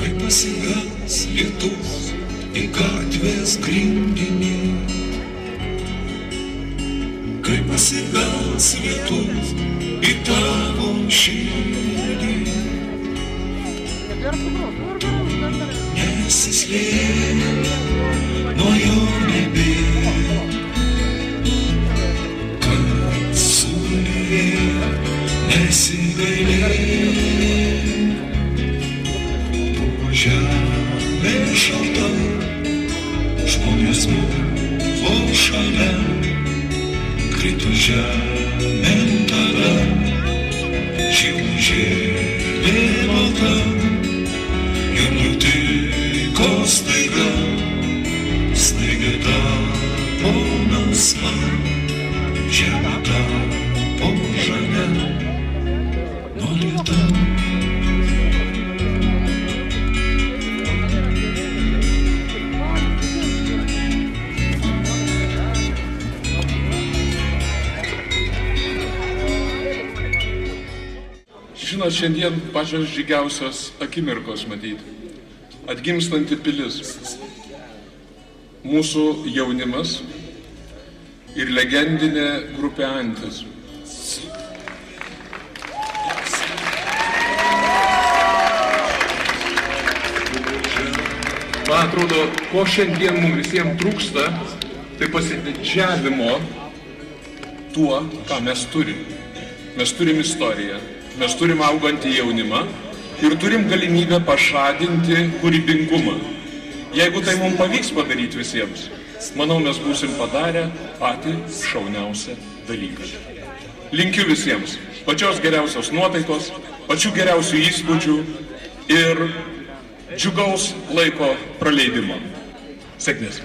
kai pasibels lietus į gatvės grindinį, kai pasibels lietus į tavo širdį, nesislėp, nuo jo nebėk, kad sulėk, nesigailėk. Žemė šalta, žmonės buvo šalia, krito žemėn tada, šilžėlė balta, ir nutiko staiga, staiga tapo melsva, žemė tapo žalia, nuo lietaus. Žinot, šiandien pačios džiugiausios akimirkos matyti. Atgimstanti pilis, mūsų jaunimas ir legendinė grupė Antis. Man atrodo, ko šiandien mums visiems trūksta, tai pasididžiavimo tuo, ką mes turim. Mes turim istoriją. Mes turim augantį jaunimą ir turim galimybę pašadinti kūrybingumą. Jeigu tai mums pavyks padaryti visiems, manau, mes būsim padarę patį šauniausią dalyką. Linkiu visiems pačios geriausios nuotaikos, pačių geriausių įspūdžių ir džiugaus laiko praleidimo. Sėkmės.